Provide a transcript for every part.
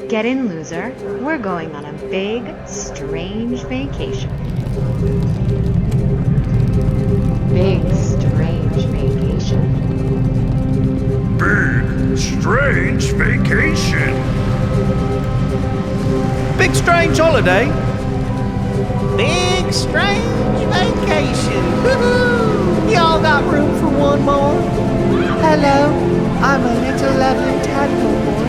Get in, loser. We're going on a big, strange vacation. Big, strange vacation. Big, strange vacation. Big strange holiday. Big strange vacation. Woohoo! Y'all got room for one more? Hello, I'm a little lovely tadpole boy,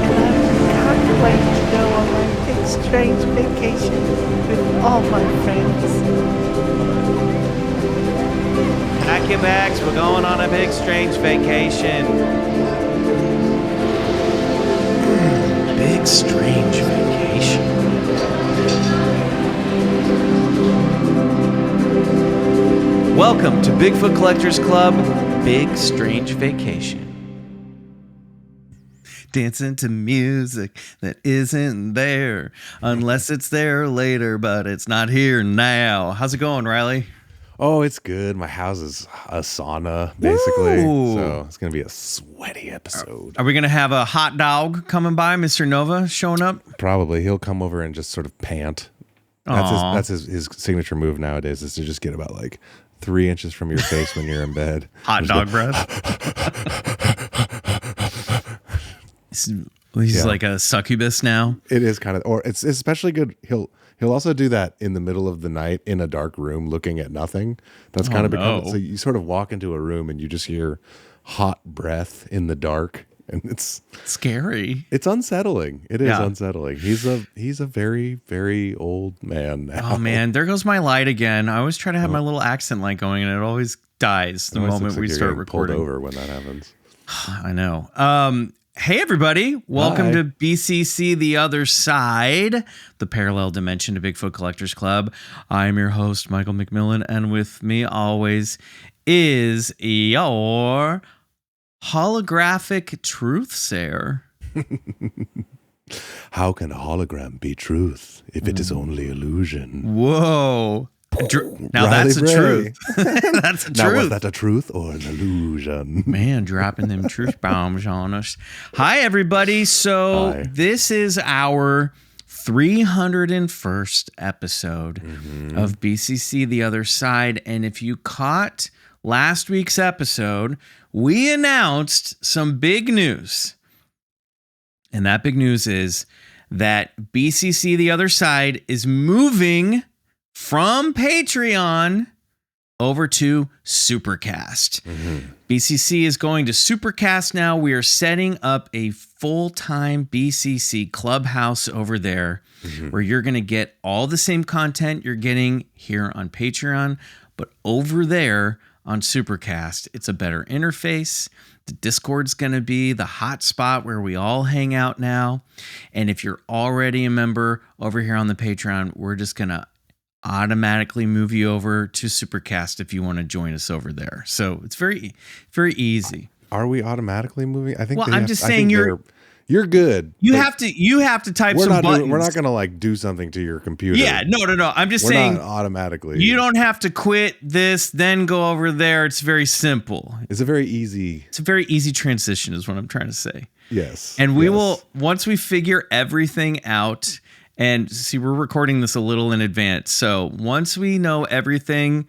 and I can't wait to go on my big strange vacation with all my friends. Pack your bags. We're going on a big strange vacation. Big, strange vacation. Welcome to Bigfoot Collectors Club, Big Strange Vacation. Dancing to music that isn't there, unless it's there later, but it's not here now. How's it going, Riley? Oh, it's good. My house is a sauna, basically. Ooh. So it's going to be a sweaty episode. Are we going to have a hot dog coming by, Mr. Nova showing up? Probably. He'll come over and just sort of pant. Aw. That's his signature move nowadays, is to just get about like 3 inches from your face when you're in bed. Hot dog breath. He's like a succubus now. It is kind of, or it's especially good. He'll also do that in the middle of the night in a dark room looking at nothing. That's kind of become, so you sort of walk into a room and you just hear hot breath in the dark, and it's Scary. It's unsettling. It is unsettling. He's a very, very old man now. Oh man, there goes my light again. I always try to have my little accent light going, and it always dies the moment we start recording. Pulled over when that happens. I know. Hey everybody, welcome Hi. to BCC The Other Side, the parallel dimension to Bigfoot Collectors Club. I'm your host, Michael McMillan, and with me always is your holographic truthsayer. How can a hologram be truth if it is only illusion? Whoa. Now Riley that's the Bray. truth. That's the Now, was truth. that a truth or an illusion? Man, dropping them truth bombs on us. Hi, everybody. So Hi. this is our 301st episode of BCC The Other Side. And if you caught last week's episode, we announced some big news. And that big news is that BCC The Other Side is moving from Patreon over to Supercast. BCC is going to Supercast now. We are setting up a full-time BCC clubhouse over there where you're going to get all the same content you're getting here on Patreon, but over there on Supercast, it's a better interface. The Discord's going to be the hot spot where we all hang out now. And if you're already a member over here on the Patreon, we're just going to automatically move you over to Supercast if you want to join us over there. So it's very, very easy. Are we automatically moving? I think. Well, they I'm have- just I saying think you're good. You but have to type We're some not. buttons. We're not going to like do something to your computer. Yeah, no. I'm just We're saying not automatically. you don't have to quit this, then go over there. It's very simple. It's a very easy. It's a very easy transition is what I'm trying to say. Yes. And we yes. will, once we figure everything out, and see, we're recording this a little in advance. So once we know everything,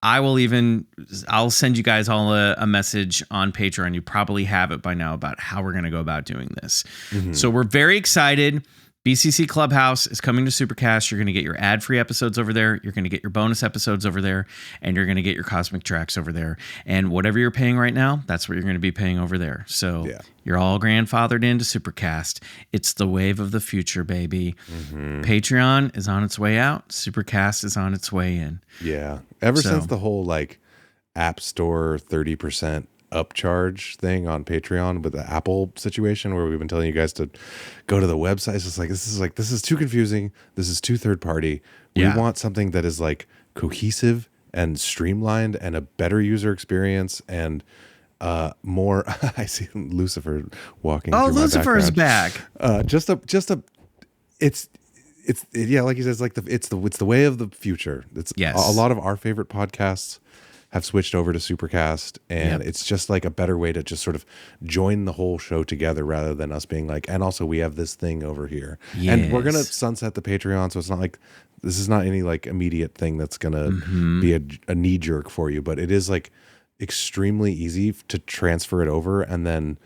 I'll send you guys all a message on Patreon. You probably have it by now about how we're going to go about doing this. So we're very excited. BCC Clubhouse is coming to Supercast. You're going to get your ad-free episodes over there. You're going to get your bonus episodes over there. And you're going to get your cosmic tracks over there. And whatever you're paying right now, that's what you're going to be paying over there. So you're all grandfathered into Supercast. It's the wave of the future, baby. Patreon is on its way out. Supercast is on its way in. Yeah. Ever since the whole like App Store 30% upcharge thing on Patreon with the Apple situation where we've been telling you guys to go to the website. It's just like this is too confusing. This is too third party. We want something that is like cohesive and streamlined and a better user experience and more. I see Lucifer walking. Oh, through my Lucifer's background. back. It's like he says, like it's the way of the future. It's Yes. a lot of our favorite podcasts have switched over to Supercast, and Yep. it's just like a better way to just sort of join the whole show together rather than us being like, and also we have this thing over here. And we're going to Yes. sunset the Patreon, so it's not like this is not any like immediate thing that's going to be a knee jerk for you, but it is like extremely easy to transfer it over, and then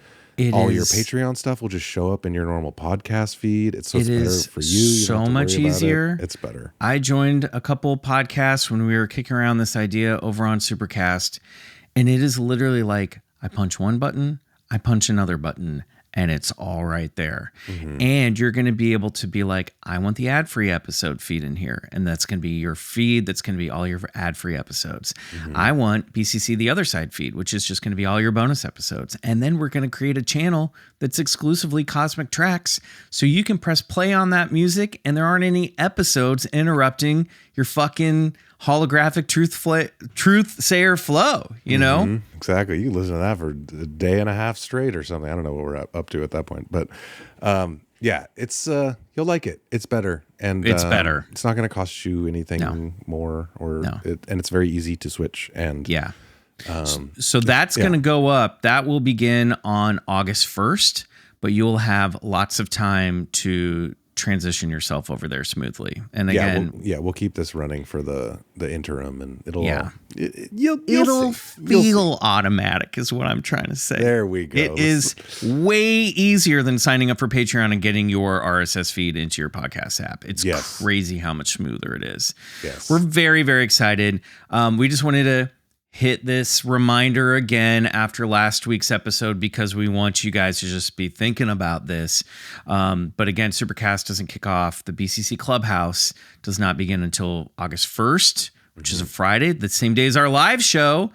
all your Patreon stuff will just show up in your normal podcast feed. It's better for you. You don't so have to much worry about easier. It's better. I joined a couple podcasts when we were kicking around this idea over on Supercast, and it is literally like I punch one button, I punch another button, and it's all right there. And you're going to be able to be like, I want the ad-free episode feed in here. And that's going to be your feed. That's going to be all your ad-free episodes. I want BCC The Other Side feed, which is just going to be all your bonus episodes. And then we're going to create a channel that's exclusively Cosmic Tracks. So you can press play on that music and there aren't any episodes interrupting your fucking holographic truth sayer flow, you know? Exactly. You can listen to that for a day and a half straight or something. I don't know what we're up to at that point, but yeah, it's you'll like it. It's better, and It's better. It's not going to cost you anything more, and it's very easy to switch. And Yeah. So that's going to go up. That will begin on August 1st, but you'll have lots of time to transition yourself over there smoothly. And again, we'll keep this running for the interim, and it'll it'll feel automatic is what I'm trying to say. There we go. It is way easier than signing up for Patreon and getting your RSS feed into your podcast app. It's crazy how much smoother it is. Yes. We're very, very excited. We just wanted to hit this reminder again after last week's episode because we want you guys to just be thinking about this. But again, Supercast doesn't kick off. The BCC Clubhouse does not begin until August 1st, which is a Friday, the same day as our live show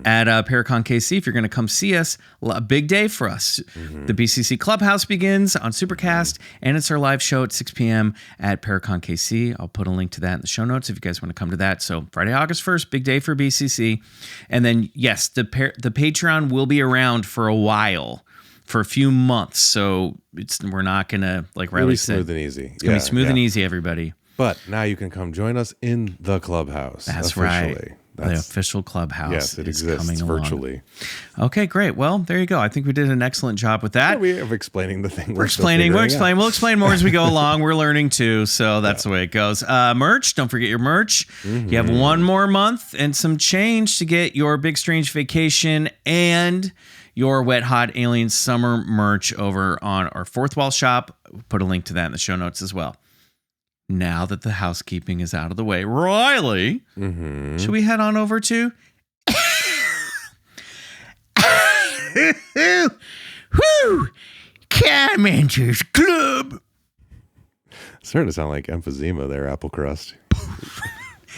at Paracon KC. If you're going to come see us, a big day for us. The BCC Clubhouse begins on Supercast, and it's our live show at 6 p.m. at Paracon KC. I'll put a link to that in the show notes if you guys want to come to that. So Friday, August 1st, big day for BCC. And then, yes, the Patreon will be around for a while, for a few months. So we're not going to, like Riley said, smooth and easy. It's going to be smooth and easy, everybody. But now you can come join us in the clubhouse. That's officially. right. The official clubhouse. Yes, it is exists coming virtually. Along. Okay, great. Well, there you go. I think we did an excellent job with that. Yeah, we are explaining the thing. We'll explain. We'll explain more as we go along. We're learning too, so that's the way it goes. Merch. Don't forget your merch. You have one more month and some change to get your Big Strange Vacation and your Wet Hot Alien Summer merch over on our Fourth Wall shop. Put a link to that in the show notes as well. Now that the housekeeping is out of the way, Riley, should we head on over to Commenters Club? Starting to sound like emphysema there, Apple Crust.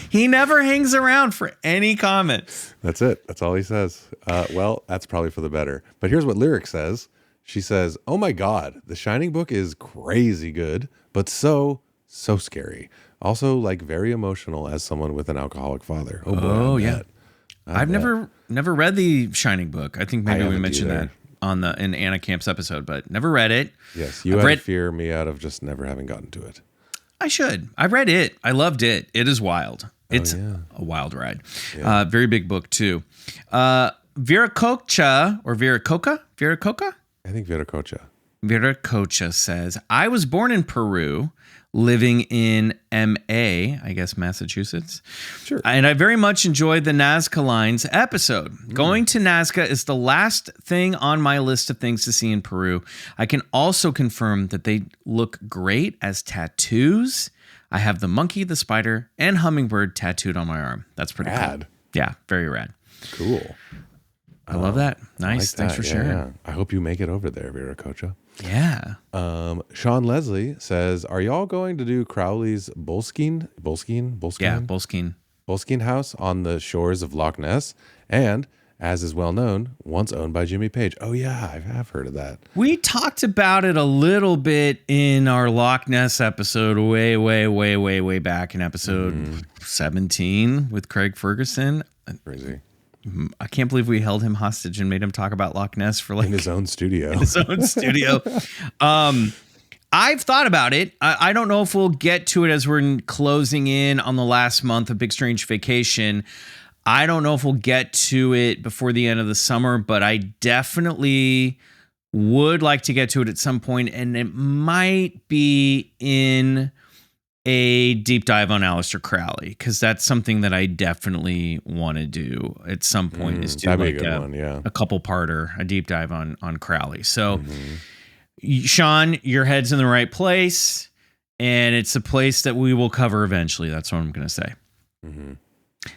He never hangs around for any comments. That's it. That's all he says. Well, that's probably for the better. But here's what Lyric says. She says, "Oh my God, the Shining book is crazy good, but so scary. Also, like very emotional as someone with an alcoholic father." Oh boy, Oh yeah. I've never read the Shining book. I think maybe we mentioned that in Anna Camp's episode, but never read it. Yes, you had to fear me out of just never having gotten to it. I should. I read it. I loved it. It is wild. It's a wild ride. Very big book too. Viracocha or Viracocha? Viracocha? I think Viracocha. Viracocha says, I was born in Peru, living in MA, I guess Massachusetts. Sure. And I very much enjoyed the Nazca Lines episode. Going to Nazca is the last thing on my list of things to see in Peru. I can also confirm that they look great as tattoos. I have the monkey, the spider, and hummingbird tattooed on my arm. That's pretty rad. Cool. Yeah, very rad. Cool. I love that. Nice. Thanks for sharing. Yeah. I hope you make it over there, Viracocha. Yeah. Sean Leslie says, "Are y'all going to do Crowley's Boleskine? Yeah, Boleskine house on the shores of Loch Ness, and as is well known, once owned by Jimmy Page." Oh yeah, I have heard of that. We talked about it a little bit in our Loch Ness episode, way back in episode 17 with Craig Ferguson. Crazy. I can't believe we held him hostage and made him talk about Loch Ness for in his own studio. I've thought about it. I don't know if we'll get to it as we're closing in on the last month of Big Strange Vacation. I don't know if we'll get to it before the end of the summer, but I definitely would like to get to it at some point, and it might be in a deep dive on Aleister Crowley, because that's something that I definitely want to do at some point, is do like a couple parter, a deep dive on Crowley. So Sean, your head's in the right place, and it's a place that we will cover eventually. That's what I'm going to say.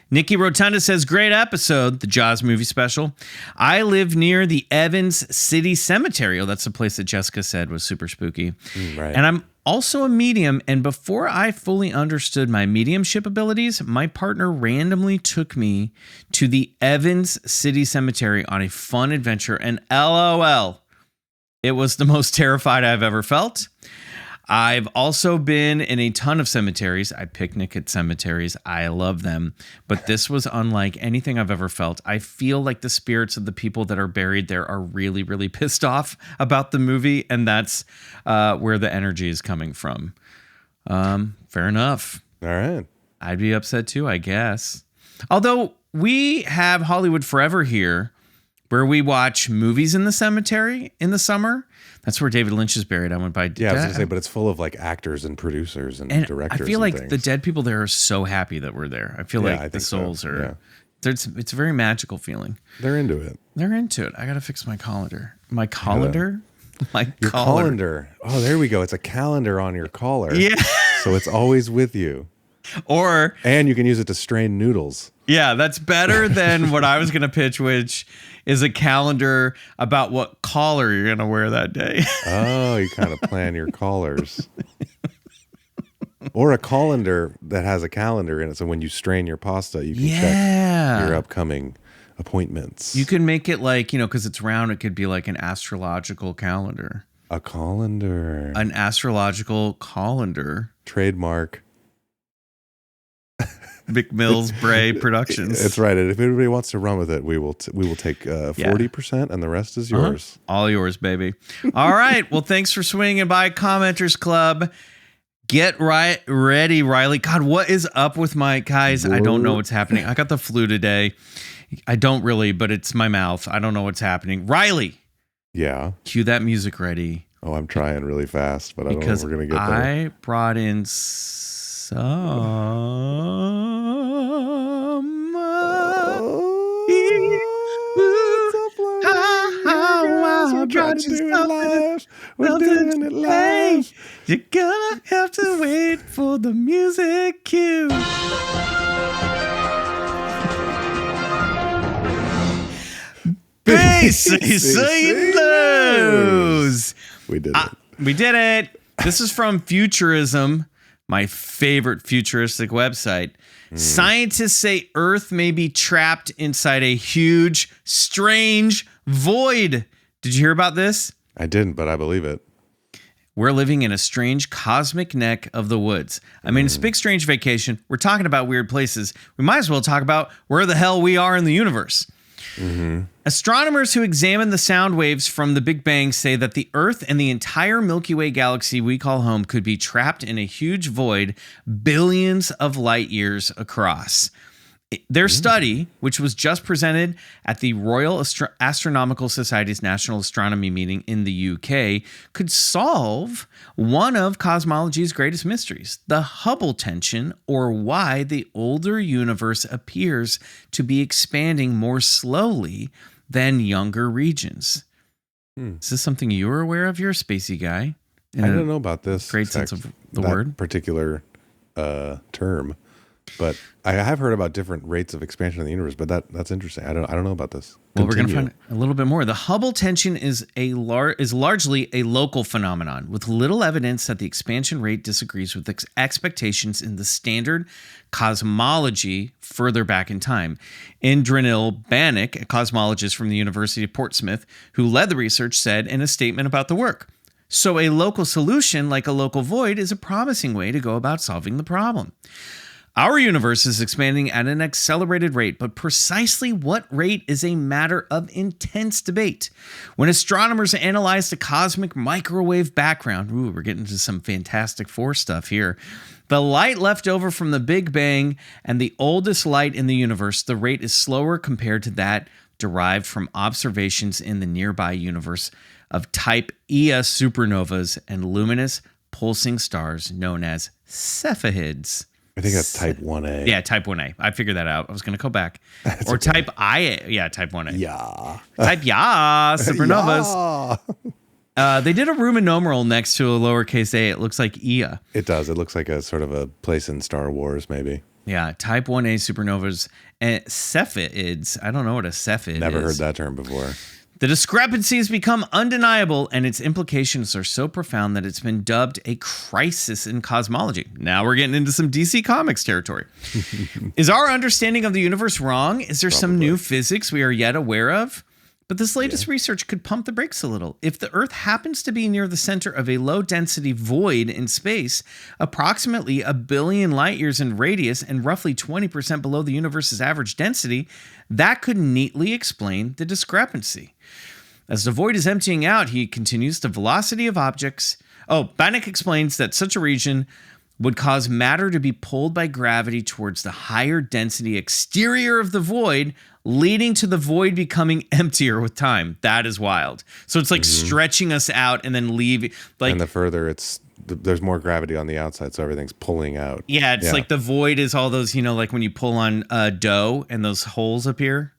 Nikki Rotunda says, great episode, the Jaws movie special. I live near the Evans City Cemetery. Oh, that's the place that Jessica said was super spooky. Right. And I'm also a medium, and before I fully understood my mediumship abilities, my partner randomly took me to the Evans City Cemetery on a fun adventure, and LOL, it was the most terrified I've ever felt. I've also been in a ton of cemeteries. I picnic at cemeteries. I love them. But this was unlike anything I've ever felt. I feel like the spirits of the people that are buried there are really, really pissed off about the movie. And that's where the energy is coming from. Fair enough. All right. I'd be upset too, I guess. Although we have Hollywood Forever here, where we watch movies in the cemetery in the summer. That's where David Lynch is buried. I went by. Yeah, I was gonna say, but it's full of like actors and producers and directors. I feel like things. the dead people there are so happy that we're there. I feel like the souls are. It's a very magical feeling. They're into it. They're into it. I gotta fix my colander. My colander. Your colander. Oh, there we go. It's a calendar on your collar. Yeah. So it's always with you. And you can use it to strain noodles. Yeah, that's better than what I was going to pitch, which is a calendar about what collar you're going to wear that day. Oh, you kind of plan your collars. Or a colander that has a calendar in it. So when you strain your pasta, you can check your upcoming appointments. You can make it like, because it's round, it could be like an astrological calendar. A colander. An astrological colander. Trademark. McMills Bray Productions. That's right. And if anybody wants to run with it, we will take 40%, and the rest is yours. All yours, baby. All right. Well, thanks for swinging by Commenters Club. Get ready, Riley. God, what is up with my guys? I don't know what's happening. I got the flu today. I don't really, but it's my mouth. I don't know what's happening. Riley. Yeah. Cue that music ready. Oh, I'm trying really fast, but I don't know if we're going to get there. I brought in We're doing it live. You're gonna have to wait for the music cue. BCC News. We did it. We did it. This is from Futurism, my favorite futuristic website. Scientists say Earth may be trapped inside a huge, strange void. Did you hear about this? I didn't, but I believe it. We're living in a strange cosmic neck of the woods. I mean, it's a big, strange vacation. We're talking about weird places. We might as well talk about where the hell we are in the universe. Astronomers who examine the sound waves from the Big Bang say that the Earth and the entire Milky Way galaxy we call home could be trapped in a huge void billions of light years across. Their study, which was just presented at the Royal Astronomical Society's National Astronomy meeting in the UK, could solve one of cosmology's greatest mysteries, the Hubble tension, or why the older universe appears to be expanding more slowly than younger regions. Is this something you were aware of? You're a spacey guy. I don't know about this. Great sense of the word. Particular term. But I have heard about different rates of expansion of the universe, but that's interesting. I don't know about this. Well, we're going to find a little bit more. The Hubble tension is largely a local phenomenon with little evidence that the expansion rate disagrees with expectations in the standard cosmology further back in time. Indranil Banik, a cosmologist from the University of Portsmouth, who led the research, said in a statement about the work, "So a local solution like a local void is a promising way to go about solving the problem. Our universe is expanding at an accelerated rate, but precisely what rate is a matter of intense debate. When astronomers analyze the cosmic microwave background, we're getting into some Fantastic Four stuff here, the light left over from the Big Bang and the oldest light in the universe, the rate is slower compared to that derived from observations in the nearby universe of type Ia supernovas and luminous pulsing stars known as Cepheids. I think that's type 1A. Yeah, type 1A. I figured that out. I was going to go back. Or okay. Type IA. Yeah, type 1A. Yeah. Type supernovas. Yeah. They did a Roman numeral next to a lowercase a. It looks like Ia. It does. It looks like a sort of a place in Star Wars, maybe. Yeah, type 1A supernovas. And Cepheids. I don't know what a Cephid is. Never heard that term before. The discrepancy has become undeniable, and its implications are so profound that it's been dubbed a crisis in cosmology. Now we're getting into some DC Comics territory. Is our understanding of the universe wrong? Is there some new physics we are yet aware of? But this latest research could pump the brakes a little. If the Earth happens to be near the center of a low-density void in space, approximately 1 billion light years in radius and roughly 20% below the universe's average density, that could neatly explain the discrepancy. As the void is emptying out, he continues, the velocity of objects. Bannock explains that such a region would cause matter to be pulled by gravity towards the higher density exterior of the void, leading to the void becoming emptier with time. That is wild. So it's like stretching us out and then leaving. Like, and the further there's more gravity on the outside, so everything's pulling out. Yeah, it's like the void is all those, like when you pull on dough and those holes appear.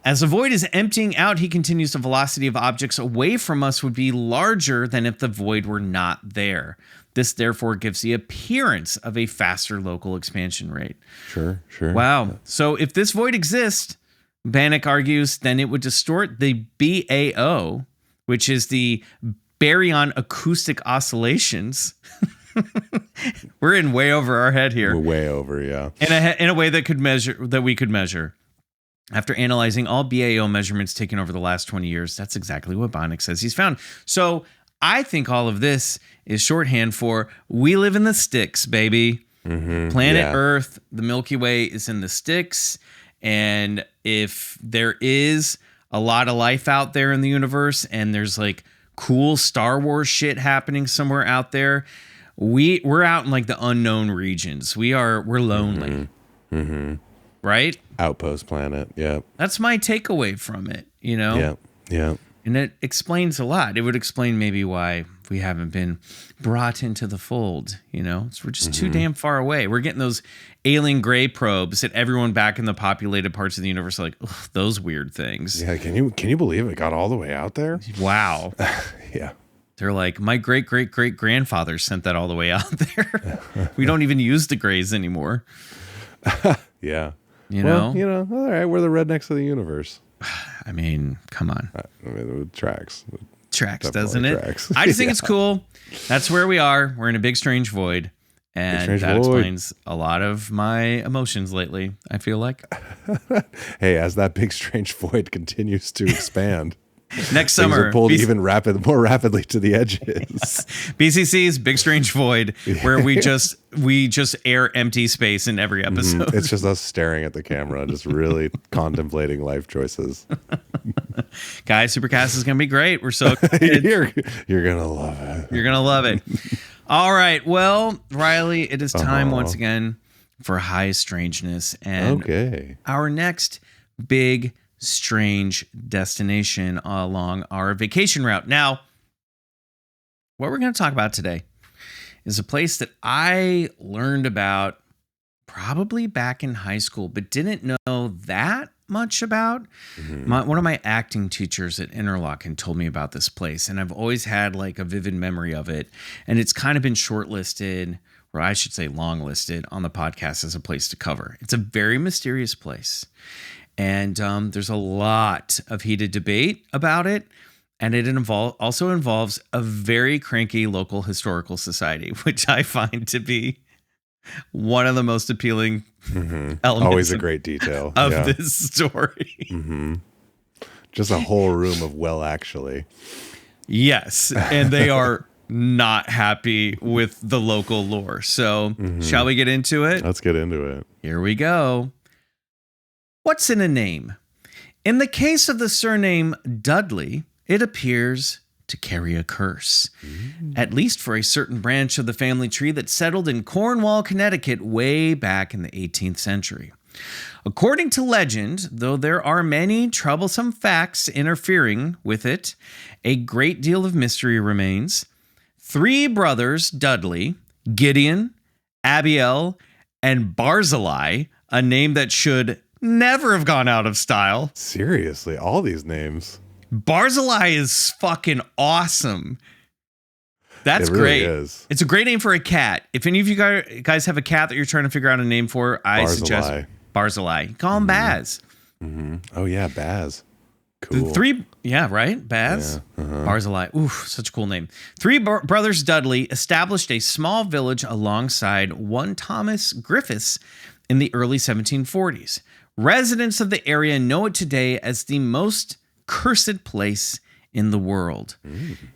As the void is emptying out, he continues, the velocity of objects away from us would be larger than if the void were not there. This therefore gives the appearance of a faster local expansion rate. Sure. Wow. So if this void exists, Bannock argues, then it would distort the BAO, which is the baryon acoustic oscillations. We're in way over our head here. We're way over, yeah. In a way that we could measure. After analyzing all BAO measurements taken over the last 20 years, that's exactly what Bannock says he's found. So I think all of this is shorthand for we live in the sticks, baby. Planet Earth, the Milky Way is in the sticks. And if there is a lot of life out there in the universe and there's like cool Star Wars shit happening somewhere out there, we're out in like the unknown regions. We're lonely. Right? Outpost planet. Yeah. That's my takeaway from it, Yeah. And it explains a lot. It would explain maybe why we haven't been brought into the fold, So we're just too damn far away. We're getting those alien gray probes that everyone back in the populated parts of the universe are like, ugh, those weird things. Yeah, can you believe it got all the way out there? Wow. Yeah. They're like, my great-great-great-grandfather sent that all the way out there. We don't even use the grays anymore. Yeah. All right, we're the rednecks of the universe. I mean, come on. It tracks. Tracks, Definitely doesn't it? tracks. I just think it's cool. That's where we are. We're in a big, strange void. And that explains a lot of my emotions lately, I feel like. Hey, as that big, strange void continues to expand. Next summer, are pulled more rapidly to the edges. BCC's Big Strange Void, where we just air empty space in every episode. It's just us staring at the camera, just really contemplating life choices. Guys, Supercast is gonna be great. We're so excited. You're gonna love it. You're gonna love it. All right, well, Riley, it is time once again for High Strangeness, and our next big strange destination along our vacation route. Now, what we're going to talk about today is a place that I learned about probably back in high school, but didn't know that much about. One of my acting teachers at Interlochen told me about this place, and I've always had like a vivid memory of it. And it's kind of been shortlisted, or I should say long listed on the podcast as a place to cover. It's a very mysterious place. And there's a lot of heated debate about it. And it also involves a very cranky local historical society, which I find to be one of the most appealing elements. Always a great detail of this story. Just a whole room of actually. Yes. And they are not happy with the local lore. So, shall we get into it? Let's get into it. Here we go. What's in a name? In the case of the surname Dudley, it appears to carry a curse, at least for a certain branch of the family tree that settled in Cornwall, Connecticut way back in the 18th century. According to legend, though there are many troublesome facts interfering with it, a great deal of mystery remains. 3 brothers, Dudley, Gideon, Abiel, and Barzillai, a name that should never have gone out of style. Seriously, all these names. Barzillai is fucking awesome. That's It really great. is. It's a great name for a cat. If any of you guys have a cat that you're trying to figure out a name for, I suggest Barzillai. Call him Baz. Oh yeah, Baz. Cool. The 3, yeah, right? Baz? Yeah, Barzillai. Oof, such a cool name. 3 brothers Dudley established a small village alongside one Thomas Griffiths in the early 1740s. Residents of the area know it today as the most cursed place in the world.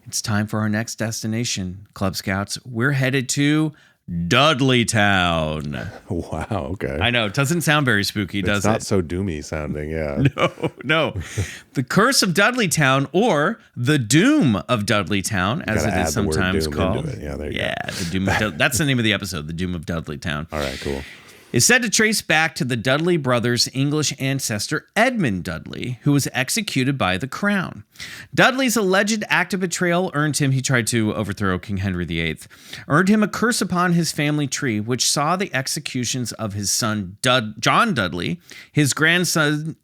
It's time for our next destination, Club Scouts. We're headed to Dudleytown. Wow. Okay. I know, it doesn't sound very spooky, does It's it? not so doomy sounding. Yeah. No. The Curse of Dudleytown, or the Doom of Dudleytown, as Gotta it add is the word sometimes doom called. into it. Yeah, there you go. The Doom of that's the name of the episode, the Doom of Dudleytown. All right. Cool. Is said to trace back to the Dudley brothers' English ancestor Edmund Dudley, who was executed by the crown. Dudley's alleged act of betrayal earned him, he tried to overthrow King Henry VIII, earned him a curse upon his family tree, which saw the executions of his son John Dudley, his grandson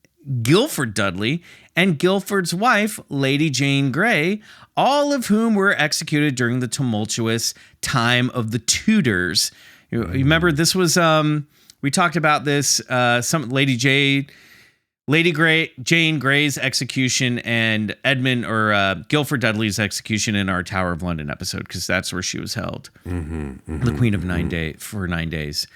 Guilford Dudley, and Guilford's wife, Lady Jane Grey, all of whom were executed during the tumultuous time of the Tudors. You remember this was we talked about this some Jane Grey's execution and Edmund or Guilford Dudley's execution in our Tower of London episode, because that's where she was held. The Queen of 9 days.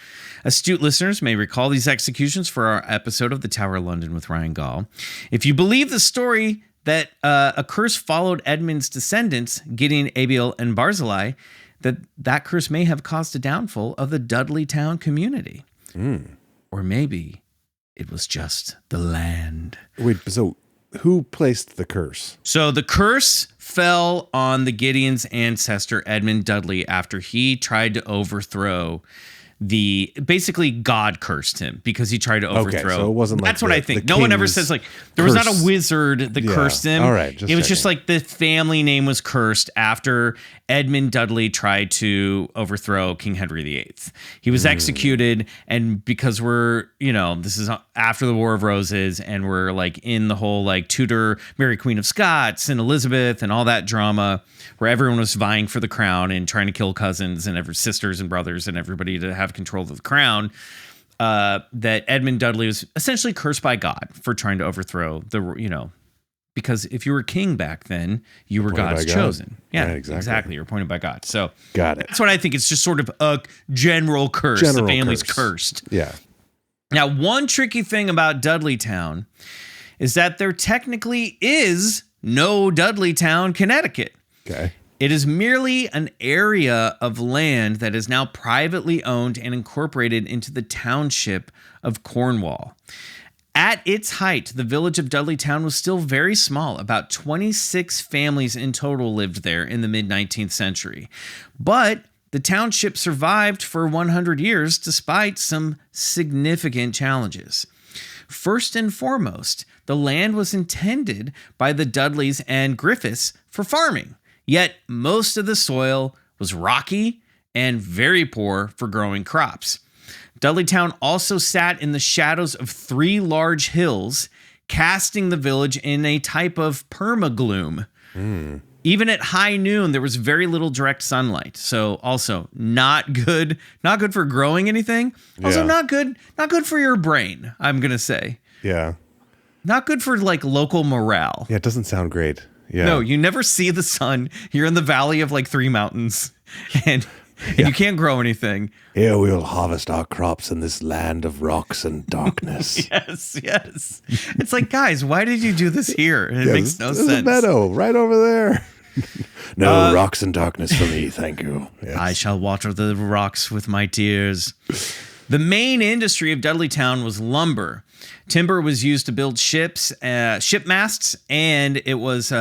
Astute listeners may recall these executions for our episode of the Tower of London with Ryan Gall. If you believe the story that a curse followed Edmund's descendants, Gideon, Abiel, and Barzillai, that curse may have caused a downfall of the Dudleytown community. Or maybe it was just the land. Wait, so who placed the curse? So the curse fell on the Gideon's ancestor, Edmund Dudley, after he tried to overthrow basically God cursed him because he tried to overthrow. Okay, so it wasn't like that's what I think. No one ever says like there was not a wizard that cursed him. All right, it was just like the family name was cursed after Edmund Dudley tried to overthrow King Henry VIII. He was executed, and because we're, this is after the War of Roses, and we're like in the whole like Tudor, Mary Queen of Scots and Elizabeth and all that drama where everyone was vying for the crown and trying to kill cousins and sisters and brothers and everybody to have control of the crown, that Edmund Dudley was essentially cursed by God for trying to overthrow because if you were king back then, you were God's chosen. Yeah, exactly. You're appointed by God. So got it. That's what I think. It's just sort of a general curse. The family's cursed. Yeah. Now, one tricky thing about Dudleytown is that there technically is no Dudleytown, Connecticut. Okay. It is merely an area of land that is now privately owned and incorporated into the township of Cornwall. At its height, the village of Dudleytown was still very small. About 26 families in total lived there in the mid-19th century. But the township survived for 100 years despite some significant challenges. First and foremost, the land was intended by the Dudleys and Griffiths for farming, yet most of the soil was rocky and very poor for growing crops. Dudleytown also sat in the shadows of 3 large hills, casting the village in a type of permagloom. Even at high noon, there was very little direct sunlight. So also not good for growing anything. Also not good for your brain, I'm going to say. Yeah. Not good for like local morale. Yeah, it doesn't sound great. Yeah. No, you never see the sun. You're in the valley of like 3 mountains and you can't grow anything. Here we will harvest our crops in this land of rocks and darkness. Yes. It's like, guys, why did you do this here? It makes no sense. There's a meadow right over there. No rocks and darkness for me, thank you. Yes. I shall water the rocks with my tears. The main industry of Dudleytown was lumber. Timber was used to build ships, ship masts, and it was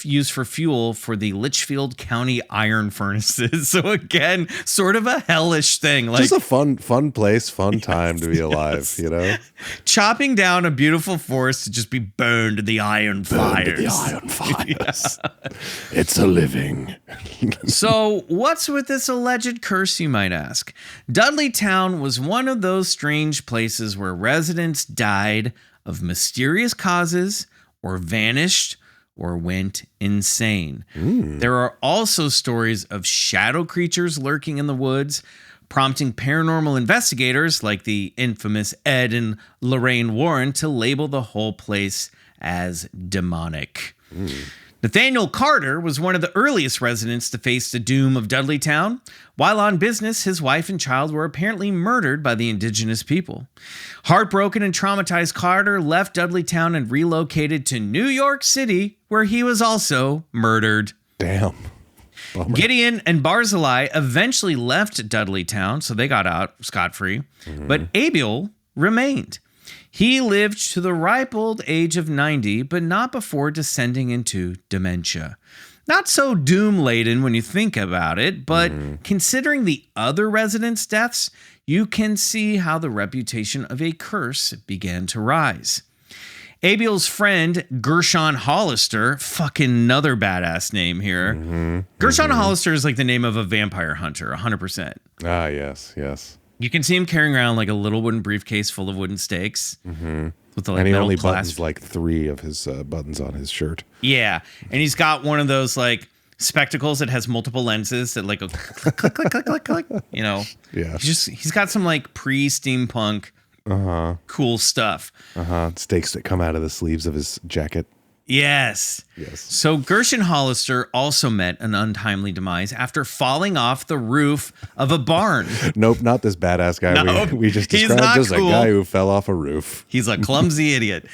used for fuel for the Litchfield County iron furnaces. So again, sort of a hellish thing. Like, just a fun place, fun time to be alive, you know? Chopping down a beautiful forest to just be burned in the iron fires. The iron fires. It's a living. So what's with this alleged curse, you might ask? Dudleytown was one of those strange places where residents died of mysterious causes or vanished or went insane. There are also stories of shadow creatures lurking in the woods, prompting paranormal investigators like the infamous Ed and Lorraine Warren to label the whole place as demonic. Nathaniel Carter was one of the earliest residents to face the doom of Dudleytown. While on business, his wife and child were apparently murdered by the indigenous people. Heartbroken and traumatized, Carter left Dudleytown and relocated to New York City, where he was also murdered. Damn. Bummer. Gideon and Barzillai eventually left Dudleytown, so they got out scot-free, but Abiel remained. He lived to the ripe old age of 90, but not before descending into dementia. Not so doom-laden when you think about it, but considering the other residents' deaths, you can see how the reputation of a curse began to rise. Abiel's friend, Gershon Hollister, fucking another badass name here. Gershon Hollister is like the name of a vampire hunter, 100%. Ah, yes. You can see him carrying around like a little wooden briefcase full of wooden stakes. With the, like, And he metal only clasp. buttons like 3 of his buttons on his shirt. Yeah. And he's got one of those like spectacles that has multiple lenses that like go click, click, click, click, click, click. You know? Yeah. He's got some like pre-steampunk cool stuff. Stakes that come out of the sleeves of his jacket. Yes. So Gershon Hollister also met an untimely demise after falling off the roof of a barn. Nope, not this badass guy Nope, we just he's described. not Just cool. a guy who fell off a roof. He's a clumsy idiot.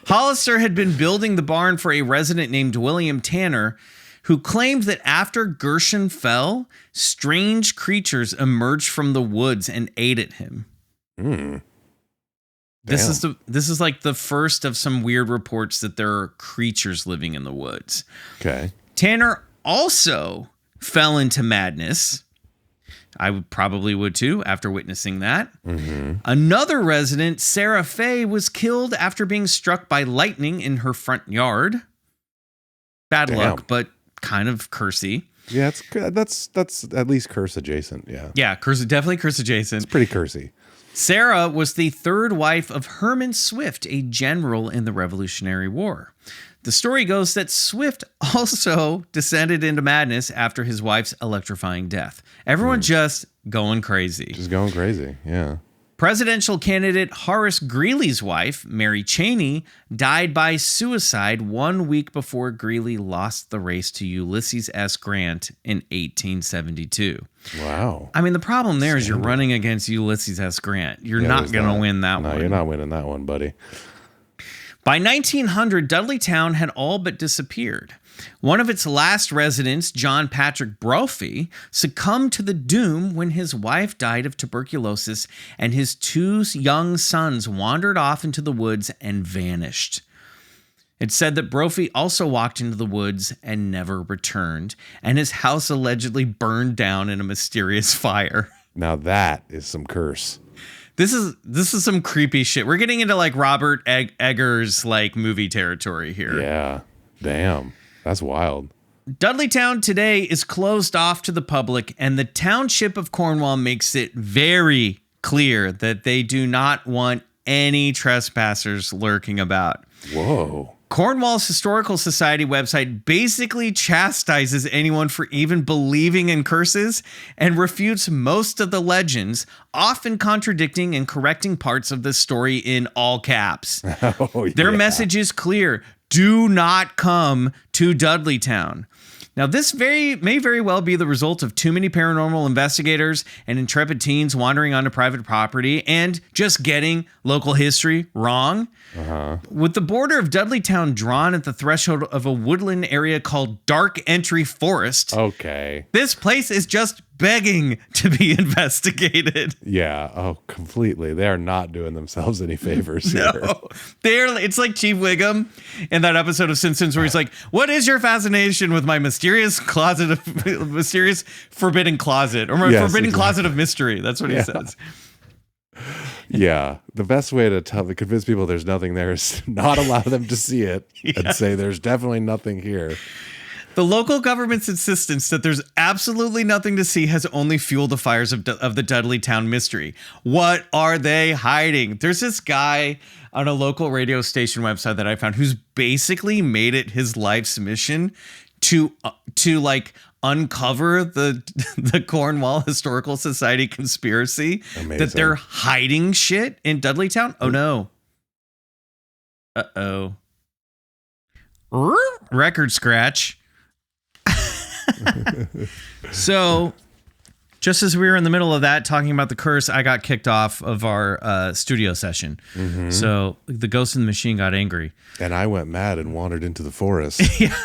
Hollister had been building the barn for a resident named William Tanner, who claimed that after Gershon fell, strange creatures emerged from the woods and ate at him. This is like the first of some weird reports that there are creatures living in the woods. Okay. Tanner also fell into madness. I probably would too after witnessing that. Another resident, Sarah Fay, was killed after being struck by lightning in her front yard. Bad luck, but kind of cursy. Yeah, that's at least curse adjacent. Yeah. Yeah, definitely curse adjacent. It's pretty cursy. Sarah was the third wife of Herman Swift, a general in the Revolutionary War. The story goes that Swift also descended into madness after his wife's electrifying death. Everyone just going crazy. Just going crazy, yeah. Presidential candidate Horace Greeley's wife, Mary Cheney, died by suicide 1 week before Greeley lost the race to Ulysses S. Grant in 1872. Wow. I mean, the problem there is you're running against Ulysses S. Grant. You're not going to win that one. No, you're not winning that one, buddy. By 1900, Dudleytown had all but disappeared. One of its last residents, John Patrick Brophy, succumbed to the doom when his wife died of tuberculosis and his 2 young sons wandered off into the woods and vanished. It's said that Brophy also walked into the woods and never returned, and his house allegedly burned down in a mysterious fire. Now that is some curse. This is some creepy shit. We're getting into like Robert Eggers like movie territory here. Yeah. Damn. That's wild. Dudleytown today is closed off to the public, and the township of Cornwall makes it very clear that they do not want any trespassers lurking about. Whoa. Cornwall's Historical Society website basically chastises anyone for even believing in curses and refutes most of the legends, often contradicting and correcting parts of the story in all caps. Their message is clear. Do not come to Dudleytown. Now, this may very well be the result of too many paranormal investigators and intrepid teens wandering onto private property and just getting local history wrong. With the border of Dudleytown drawn at the threshold of a woodland area called Dark Entry Forest, Okay. this place is just begging to be investigated. Yeah. Oh, completely. They are not doing themselves any favors here. No, it's like Chief Wiggum in that episode of Simpsons where he's like, "What is your fascination with my mysterious forbidden closet or my forbidden closet of mystery?" That's what he says. Yeah. The best way to convince people there's nothing there is not allow them to see it and say there's definitely nothing here. The local government's insistence that there's absolutely nothing to see has only fueled the fires of the Dudleytown mystery. What are they hiding? There's this guy on a local radio station website that I found who's basically made it his life's mission to like uncover the Cornwall Historical Society conspiracy. Amazing. That they're hiding shit in Dudleytown. Oh no. Uh-oh. Record scratch. So, just as we were in the middle of that talking about the curse, I got kicked off of our studio session. So the ghost in the machine got angry, and I went mad and wandered into the forest. Yeah,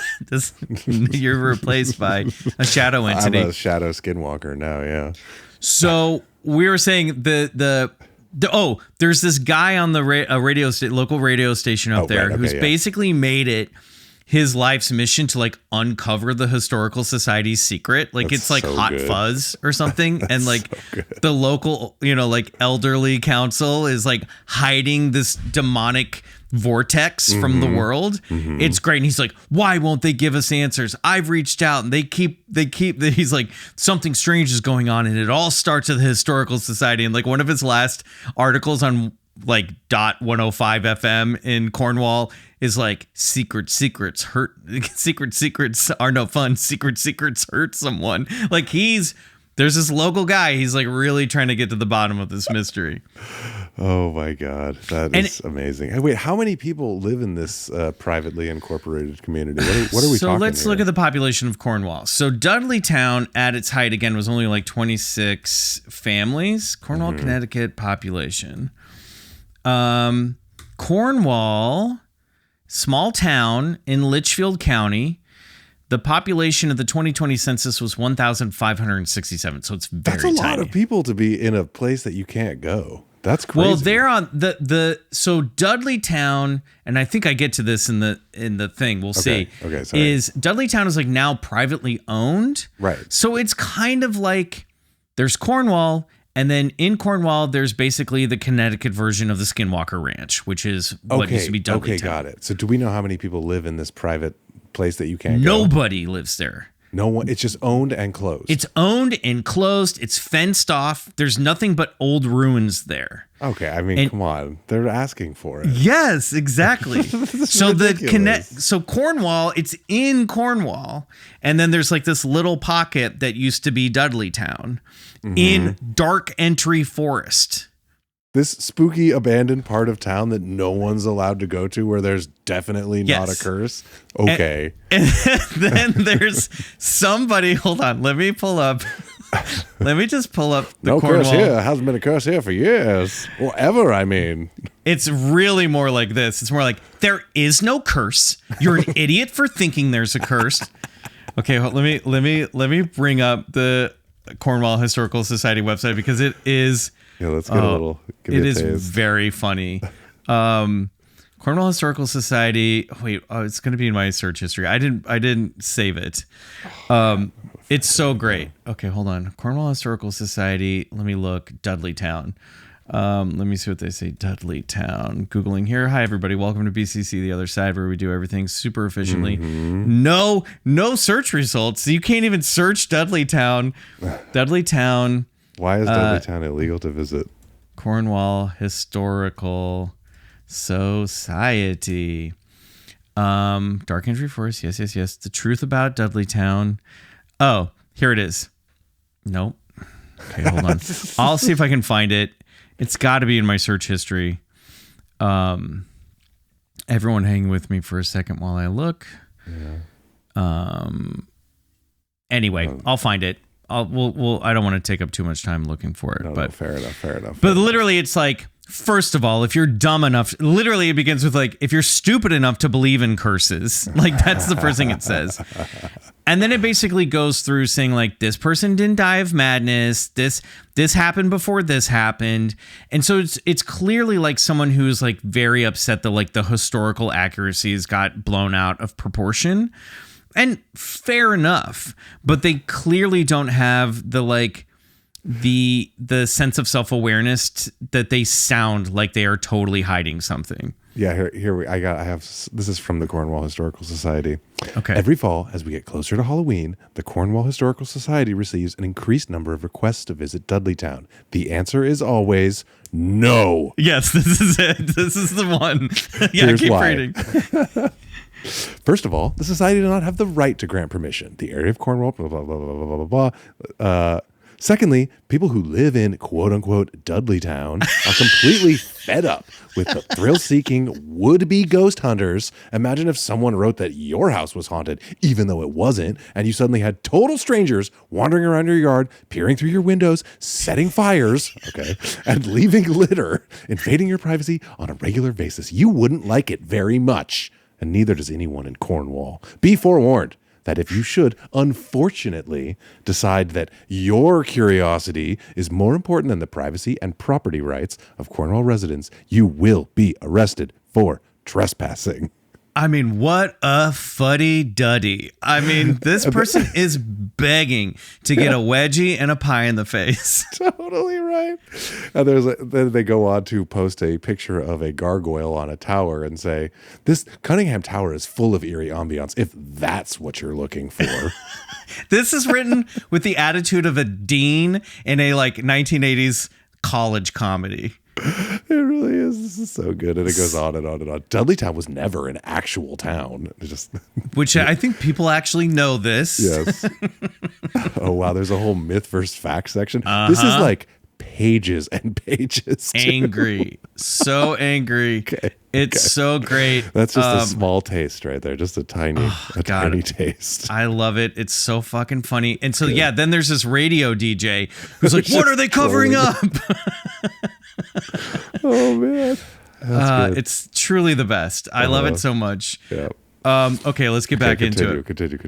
you're replaced by a shadow entity. I'm a shadow skinwalker now. Yeah. So we were saying there's this guy on the local radio station up there who's basically made it his life's mission to like uncover the Historical Society's secret. Like it's like Hot Fuzz or something. And like the local, like elderly council is like hiding this demonic vortex from the world. It's great. And he's like, why won't they give us answers? I've reached out and he's like, something strange is going on. And it all starts at the Historical Society. And like one of his last articles on like .105 FM in Cornwall is like secrets hurt. Secret secrets are no fun. Secret secrets hurt someone. Like there's this local guy. He's like really trying to get to the bottom of this mystery. Oh my God. That is amazing. Hey, wait, how many people live in this privately incorporated community? What are we talking So let's here? look at the population of Cornwall. So Dudleytown at its height again was only like 26 families. Cornwall, Connecticut population. Cornwall, small town in Litchfield County. The population of the 2020 census was 1,567. So it's very That's a tiny. lot of people to be in a place that you can't go. That's crazy. Well, they're on so Dudleytown, and I think I get to this in the thing. We'll see. Okay, sorry. Is Dudleytown is like now privately owned. Right. So it's kind of like there's Cornwall, and then in Cornwall, there's basically the Connecticut version of the Skinwalker Ranch, which is what used to be Dudleytown. Okay, got it. So do we know how many people live in this private place that you can't go? Nobody lives there. No one. It's just owned and closed. It's owned and closed. It's fenced off. There's nothing but old ruins there. Okay, I mean, come on. They're asking for it. Yes, exactly. So ridiculous. so Cornwall, it's in Cornwall, and then there's like this little pocket that used to be Dudleytown in Dark Entry Forest. This spooky abandoned part of town that no one's allowed to go to, where there's definitely not a curse. Okay. And then there's somebody. Hold on. Let me pull up. Let me just pull up the no Cornwall. curse here. Hasn't been a curse here for years. Or ever, I mean. It's really more like this. It's more like, there is no curse. You're an idiot for thinking there's a curse. Okay, let me bring up the Cornwall Historical Society website because it is. Yeah, let's get a little. It is very funny. Cornwall Historical Society. Wait, it's going to be in my search history. I didn't save it. It's so great. Okay, hold on. Cornwall Historical Society. Let me look. Dudleytown. Let me see what they say. Dudleytown. Googling here. Hi, everybody. Welcome to BCC, the other side, where we do everything super efficiently. No search results. You can't even search Dudleytown. Dudleytown. Why is Dudleytown illegal to visit? Cornwall Historical Society. Dark Entry Forest. Yes. The truth about Dudleytown. Oh, here it is. Nope. Okay, hold on. I'll see if I can find it. It's got to be in my search history. Everyone hang with me for a second while I look. Yeah. Anyway, I'll find it. I don't want to take up too much time looking for it. No, fair enough. But literally, it's like, first of all, if you're dumb enough, literally it begins with like, if you're stupid enough to believe in curses, like that's the first thing it says. And then it basically goes through saying like, this person didn't die of madness. This happened before this happened. And so it's clearly like someone who's like very upset that like the historical accuracies got blown out of proportion. And fair enough, but they clearly don't have the like the sense of self-awareness that they sound like they are totally hiding something. Yeah, I have this is from the Cornwall Historical Society. Okay. Every fall, as we get closer to Halloween, the Cornwall Historical Society receives an increased number of requests to visit Dudleytown. The answer is always no. Yes, this is it. This is the one. Yeah, Here's keep why. reading. First of all, the Society does not have the right to grant permission. The area of Cornwall, blah, blah, blah, blah, blah, blah, blah. Secondly, people who live in quote-unquote Dudleytown are completely fed up with the thrill-seeking would-be ghost hunters. Imagine if someone wrote that your house was haunted, even though it wasn't, and you suddenly had total strangers wandering around your yard, peering through your windows, setting fires, and leaving litter, invading your privacy on a regular basis. You wouldn't like it very much, and neither does anyone in Cornwall. Be forewarned that if you should, unfortunately, decide that your curiosity is more important than the privacy and property rights of Cornwall residents, you will be arrested for trespassing. I mean, what a fuddy-duddy. I mean, this person is begging to get a wedgie and a pie in the face. Totally right. And then they go on to post a picture of a gargoyle on a tower and say, this Cunningham Tower is full of eerie ambiance, if that's what you're looking for. This is written with the attitude of a dean in a like 1980s college comedy. It really is. This is so good. And it goes on and on and on. Dudleytown was never an actual town. Which I think people actually know this. Yes. Oh, wow. There's a whole myth versus fact section. This is like pages and pages. Angry. So angry. It's so great. That's just a small taste right there. Just a tiny taste. I love it. It's so fucking funny. And so, yeah, then there's this radio DJ who's like, what are they covering up? Oh, man. It's truly the best. I love it so much. Yeah. Okay, let's get back into it. Continue.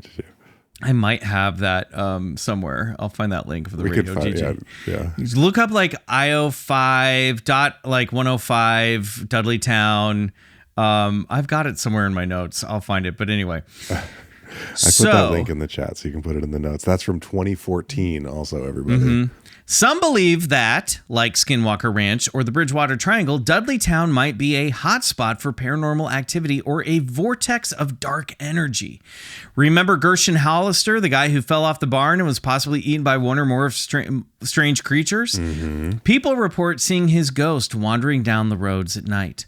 I might have that somewhere. I'll find that link for the radio DJ. Yeah. Look up like IO5 105 Dudleytown. I've got it somewhere in my notes. I'll find it. But anyway. I put that link in the chat so you can put it in the notes. That's from 2014 also, everybody. Mm-hmm. Some believe that, like Skinwalker Ranch or the Bridgewater Triangle, Dudleytown might be a hotspot for paranormal activity or a vortex of dark energy. Remember Gershon Hollister, the guy who fell off the barn and was possibly eaten by one or more of strange creatures? Mm-hmm. People report seeing his ghost wandering down the roads at night.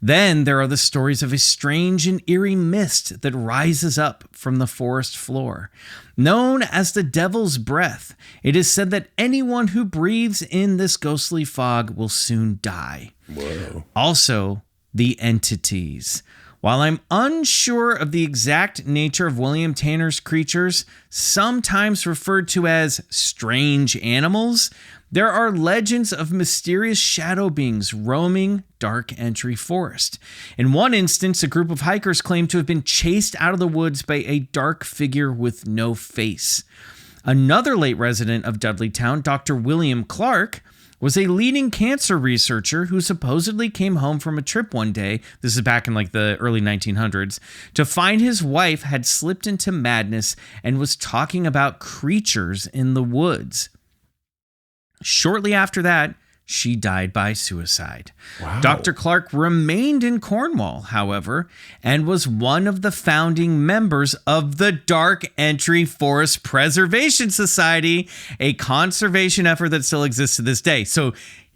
Then there are the stories of a strange and eerie mist that rises up from the forest floor. Known as the Devil's Breath, it is said that anyone who breathes in this ghostly fog will soon die. Whoa. Also, the entities. While I'm unsure of the exact nature of William Tanner's creatures, sometimes referred to as strange animals, there are legends of mysterious shadow beings roaming Dark Entry Forest. In one instance, a group of hikers claimed to have been chased out of the woods by a dark figure with no face. Another late resident of Dudleytown, Dr. William Clark, was a leading cancer researcher who supposedly came home from a trip one day, this is back in like the early 1900s, to find his wife had slipped into madness and was talking about creatures in the woods. Shortly after that, she died by suicide. Wow. Dr. Clark remained in Cornwall, however, and was one of the founding members of the Dark Entry Forest Preservation Society, a conservation effort that still exists to this day. So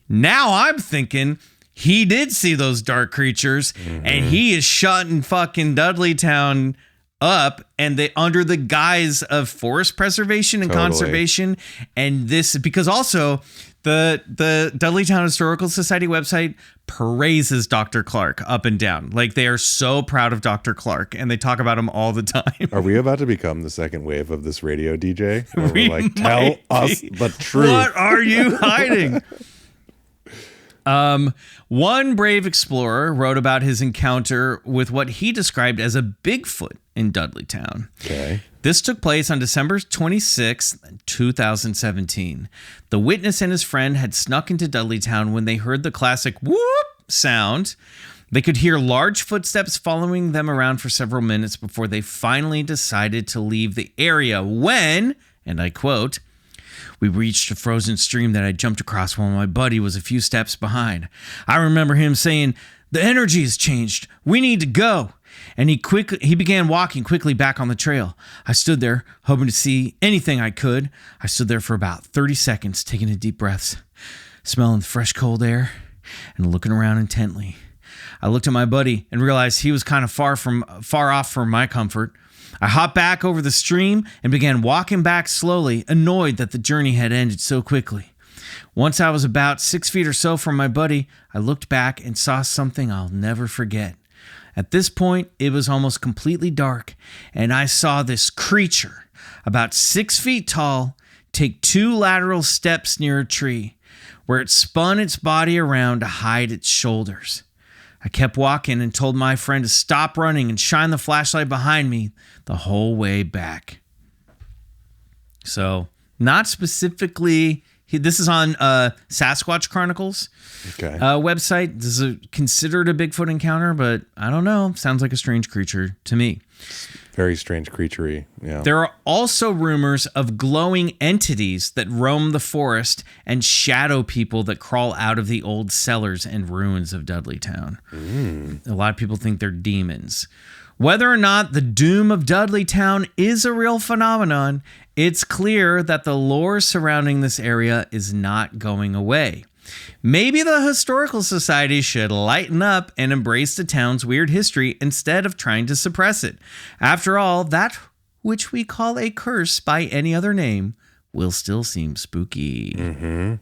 now I'm thinking he did see those dark creatures, and he is shutting fucking Dudleytown up, and they under the guise of forest preservation and conservation. And this, because also The Dudleytown Historical Society website praises Dr. Clark up and down. Like, they are so proud of Dr. Clark, and they talk about him all the time. Are we about to become the second wave of this radio DJ? Where We we're like, tell might us be. the truth. What are you hiding? One brave explorer wrote about his encounter with what he described as a Bigfoot in Dudleytown. Okay. This took place on December 26, 2017. The witness and his friend had snuck into Dudleytown when they heard the classic whoop sound. They could hear large footsteps following them around for several minutes before they finally decided to leave the area when, and I quote, "We reached a frozen stream that I jumped across while my buddy was a few steps behind. I remember him saying, 'The energy has changed. We need to go.' And he began walking quickly back on the trail. I stood there, hoping to see anything I could. I stood there for about 30 seconds, taking in deep breaths, smelling the fresh cold air, and looking around intently. I looked at my buddy and realized he was kind of far off for my comfort. I hopped back over the stream and began walking back slowly, annoyed that the journey had ended so quickly. Once I was about 6 feet or so from my buddy, I looked back and saw something I'll never forget. At this point, it was almost completely dark, and I saw this creature, about 6 feet tall, take 2 lateral steps near a tree, where it spun its body around to hide its shoulders. I kept walking and told my friend to stop running and shine the flashlight behind me the whole way back." So, not specifically... This is on Sasquatch Chronicles website. This is considered a Bigfoot encounter, but I don't know. Sounds like a strange creature to me. Very strange creaturey. Yeah. There are also rumors of glowing entities that roam the forest and shadow people that crawl out of the old cellars and ruins of Dudleytown. A lot of people think they're demons. Whether or not the Doom of Dudleytown is a real phenomenon, it's clear that the lore surrounding this area is not going away. Maybe the Historical Society should lighten up and embrace the town's weird history instead of trying to suppress it. After all, that which we call a curse by any other name will still seem spooky. Mm-hmm.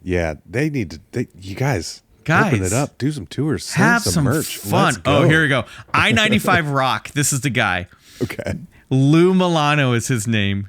Yeah, they need to... you guys... Open it up. Do some tours. Send have some merch. Fun. Oh, here we go. I-95 Rock. This is the guy. Okay. Lou Milano is his name.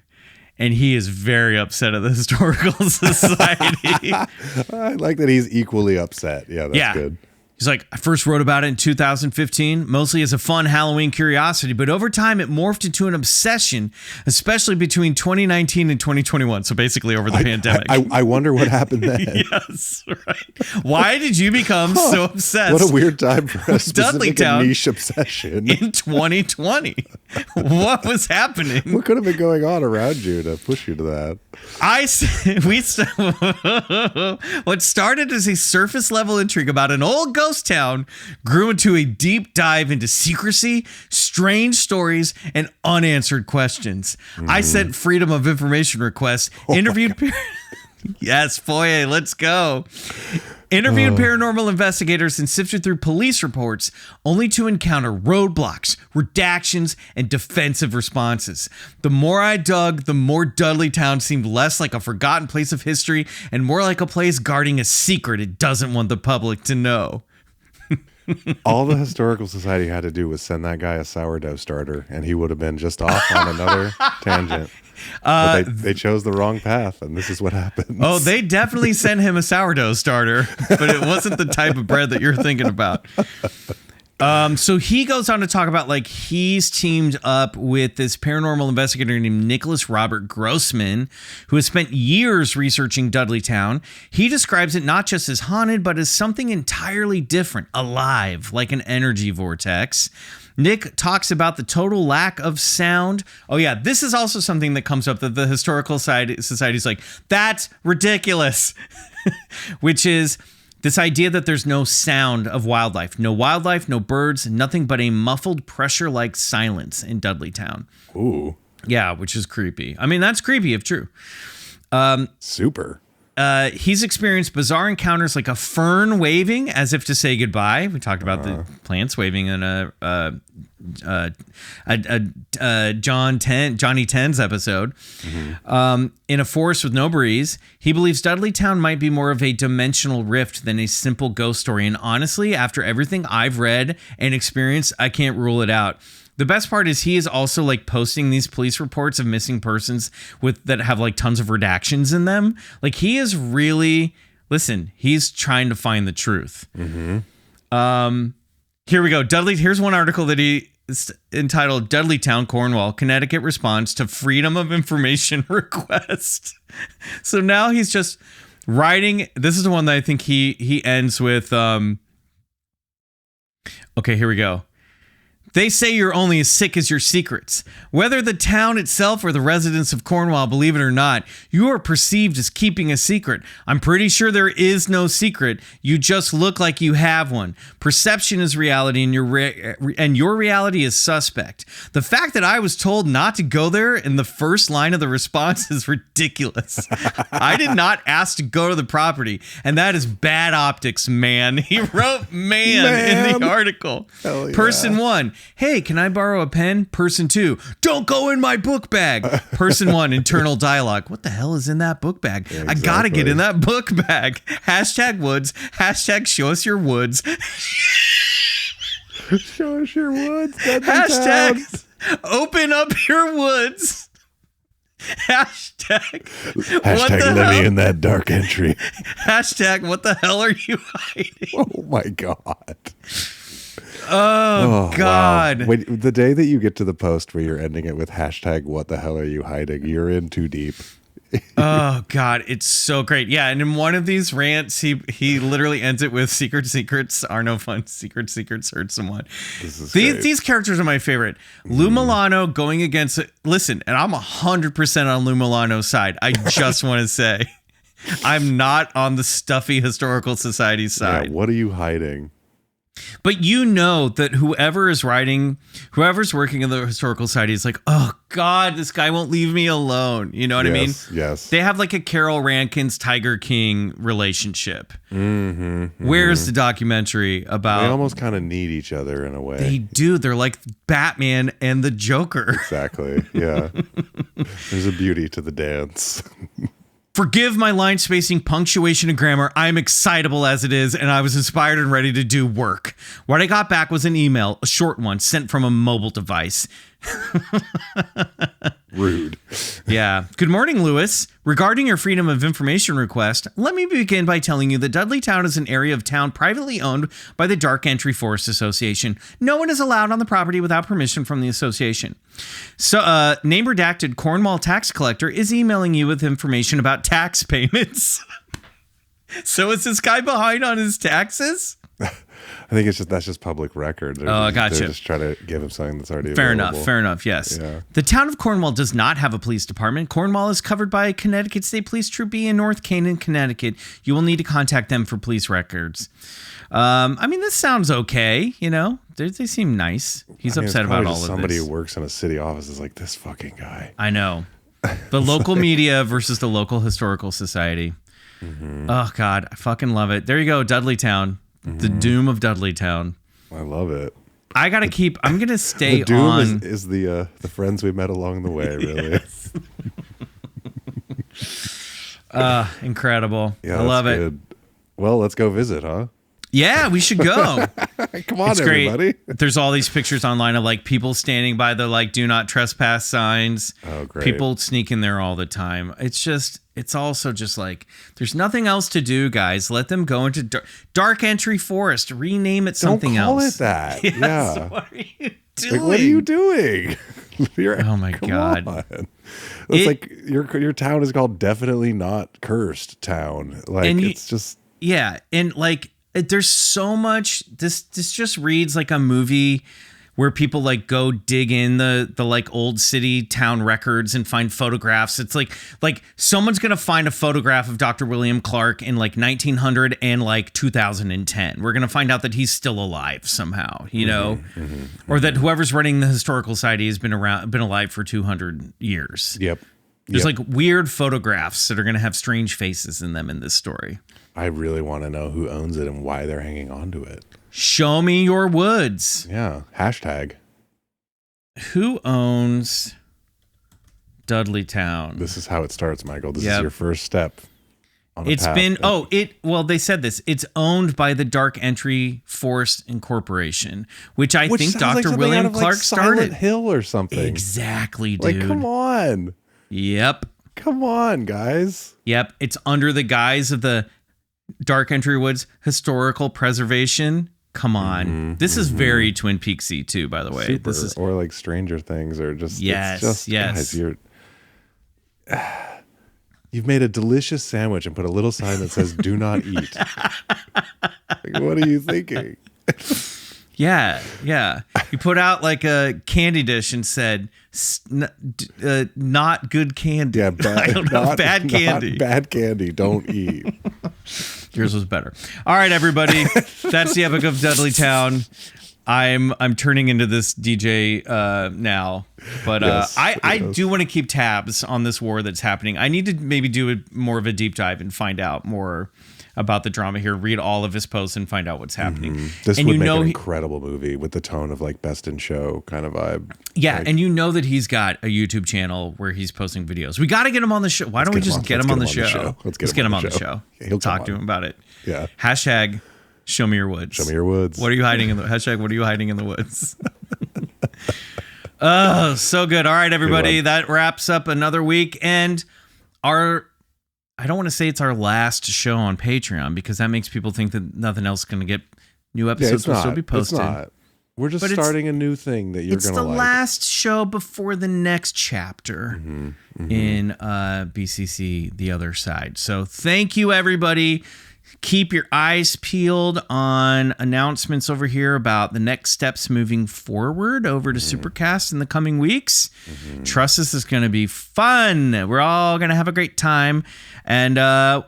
And he is very upset at the Historical Society. I like that he's equally upset. Yeah, that's good. He's like, I first wrote about it in 2015, mostly as a fun Halloween curiosity, but over time it morphed into an obsession, especially between 2019 and 2021. So basically over the pandemic. I wonder what happened then. Yes, right. Why did you become so obsessed? What a weird time for a specific Dudleytown niche obsession. in 2020. What was happening? What could have been going on around you to push you to that? What started as a surface level intrigue about an old ghost town grew into a deep dive into secrecy, strange stories, and unanswered questions. I sent freedom of information requests, interviewed... Yes, FOIA, let's go. Interviewed paranormal investigators and sifted through police reports only to encounter roadblocks, redactions, and defensive responses. The more I dug, the more Dudleytown seemed less like a forgotten place of history and more like a place guarding a secret it doesn't want the public to know. All the Historical Society had to do was send that guy a sourdough starter, and he would have been just off on another tangent. But they chose the wrong path, and this is what happens. Oh, they definitely sent him a sourdough starter, but it wasn't the type of bread that you're thinking about. So he goes on to talk about like he's teamed up with this paranormal investigator named Nicholas Robert Grossman, who has spent years researching Dudleytown. He describes it not just as haunted, but as something entirely different, alive, like an energy vortex. Nick talks about the total lack of sound. Oh yeah, this is also something that comes up that the Historical Society is like, that's ridiculous, which is this idea that there's no sound of wildlife. No wildlife, no birds, nothing but a muffled pressure-like silence in Dudleytown. Ooh. Yeah, which is creepy. I mean, that's creepy if true. Super. he's experienced bizarre encounters like a fern waving as if to say goodbye. We talked about the plants waving in a Johnny Tens episode. In a forest with no breeze. He believes Dudleytown might be more of a dimensional rift than a simple ghost story. And honestly, after everything I've read and experienced, I can't rule it out. The best part is he is also like posting these police reports of missing persons that have like tons of redactions in them. Like he is really, he's trying to find the truth. Here we go. Here's one article that he is entitled Dudleytown, Cornwall, Connecticut responds to Freedom of Information request. So now he's just writing. This is the one that I think he ends with. Okay, here we go. They say you're only as sick as your secrets. Whether the town itself or the residents of Cornwall believe it or not, you are perceived as keeping a secret. I'm pretty sure there is no secret. You just look like you have one. Perception is reality, and your reality is suspect. The fact that I was told not to go there in the first line of the response is ridiculous. I did not ask to go to the property, and that is bad optics, man. He wrote man in the article. Hell yeah. Person 1. Hey, can I borrow a pen? Person 2, don't go in my book bag. Person 1, internal dialogue. What the hell is in that book bag? Yeah, I gotta get in that book bag. Hashtag woods. Hashtag show us your woods. Show us your woods. Hashtag open up your woods. Hashtag what the let me hell? in that dark entry. Hashtag what the hell are you hiding? Oh my God. Oh God. Wow. The day that you get to the post where you're ending it with hashtag what the hell are you hiding, you're in too deep. Oh God, it's so great. Yeah, and in one of these rants, he literally ends it with secrets are no fun. Secrets hurt someone. These characters are my favorite. Lou Milano going against listen, and I'm 100% on Lou Milano's side. I just want to say I'm not on the stuffy historical society side. Yeah, what are you hiding? But you know that whoever's working in the historical society is like, oh God, this guy won't leave me alone. You know what I mean? Yes. They have like a Carol Rankins Tiger King relationship. Where's the documentary about? They almost kind of need each other in a way. They do. They're like Batman and the Joker. Exactly. Yeah. There's a beauty to the dance. Forgive my line spacing, punctuation, and grammar. I'm excitable as it is, and I was inspired and ready to do work. What I got back was an email, a short one, sent from a mobile device. Rude. Yeah. Good morning, Lewis. Regarding your Freedom of Information request, let me begin by telling you that Dudleytown is an area of town privately owned by the Dark Entry Forest Association. No one is allowed on the property without permission from the association. So, name redacted Cornwall tax collector is emailing you with information about tax payments. So is this guy behind on his taxes? I think that's just public record. Gotcha. They're just trying to give him something that's already Fair available. enough. Yes. Yeah. The town of Cornwall does not have a police department. Cornwall is covered by Connecticut State Police Troop B in North Canaan, Connecticut. You will need to contact them for police records. I mean, this sounds okay. You know, they seem nice. He's upset about all of this. Somebody who works in a city office is like, this fucking guy. I know. The local media versus the local historical society. Oh God, I fucking love it. There you go, Dudleytown. The Doom of Dudleytown. I love it. I'm gonna stay the Doom on. is the friends we met along the way, really. Yes. Incredible. Yeah, I love good. it. Well, let's go visit, huh? Yeah, we should go. Come on, It's everybody. great. There's all these pictures online of like people standing by the like do not trespass signs. Oh, great. People sneak in there all the time. It's also just like there's nothing else to do, guys. Let them go into dark entry forest. Rename it something Don't call else. it that. Yes, Yeah. What are you doing? Like, what are you doing? Oh my God. On. It's like your town is called Definitely Not Cursed Town. Like it's just yeah, and like there's so much. This just reads like a movie where people like go dig in the like old city town records and find photographs. It's like someone's gonna find a photograph of Dr. William Clark in like 1900 and like 2010. We're gonna find out that he's still alive somehow, you know, or that whoever's running the historical society has been alive for 200 years. Yep. There's like weird photographs that are going to have strange faces in them in this story. I really want to know who owns it and why they're hanging on to it. Show me your woods. Yeah. Hashtag. Who owns Dudleytown? This is how it starts, Michael. This Yep. is your first step. It's been they said this. It's owned by the Dark Entry Forest Incorporation, which think Dr. William Clark started. Silent Hill or something. Exactly, dude. Like, come on. Yep. Come on, guys. Yep. It's under the guise of the Dark Entry Woods Historical Preservation. Come on. This is very Twin Peaksy too, by the way. Super. This is or like Stranger Things or just yes, it's just, yes. Guys, you've made a delicious sandwich and put a little sign that says "Do not eat." Like, what are you thinking? Yeah. You put out like a candy dish and said, not good candy. Yeah, bad candy. Bad candy. Don't eat. Yours was better. All right, everybody. That's the Epic of Dudleytown. I'm turning into this DJ now, but Yes, I do want to keep tabs on this war that's happening. I need to maybe do more of a deep dive and find out more about the drama here. Read all of his posts and find out what's happening. This and would make an incredible movie with the tone of like Best in Show kind of vibe. Yeah, like, and you know that he's got a YouTube channel where he's posting videos. We got to get him on the show. Why don't we just get him on the show? Let's get him on the show. He'll talk to him about it. Yeah. Hashtag show me your woods. Show me your woods. What are you hiding in the hashtag? What are you hiding in the woods? Oh, so good. All right, everybody. That wraps up another week. And I don't want to say it's our last show on Patreon because that makes people think that nothing else is going to get new episodes will still be posted. It's not. We're just starting a new thing that you're going to like. It's the last show before the next chapter in BCC, The Other Side. So thank you, everybody. Keep your eyes peeled on announcements over here about the next steps moving forward over to Supercast in the coming weeks. Trust us, it's going to be fun. We're all going to have a great time. And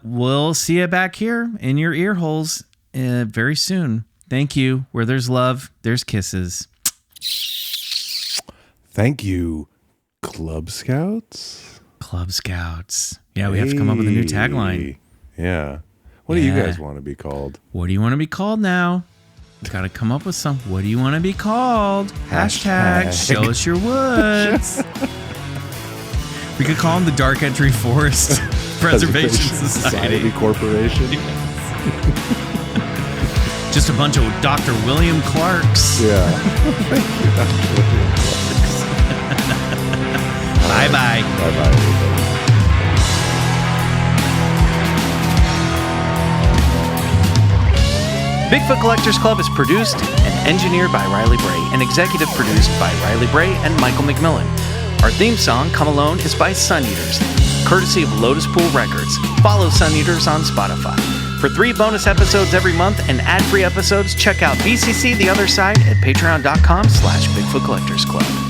we'll see you back here in your ear holes very soon. Thank you. Where there's love, there's kisses. Thank you, Club Scouts. Club Scouts. Yeah, we have to come up with a new tagline. Yeah. What do you guys want to be called? What do you want to be called now? Got to come up with some. What do you want to be called? Hashtag show us your woods. We could call them the Dark Entry Forest Preservation Society Corporation. Just a bunch of Dr. William Clarks. Yeah. Thank you, Dr. William Clarks. Bye-bye. Bye-bye, everybody. Bigfoot Collectors Club is produced and engineered by Riley Bray and executive produced by Riley Bray and Michael McMillan. Our theme song, Come Alone, is by Suneaters, courtesy of Lotuspool Records. Follow Suneaters on Spotify. For 3 bonus episodes every month and ad-free episodes, check out BCC The Other Side at patreon.com/BigfootCollectorsClub.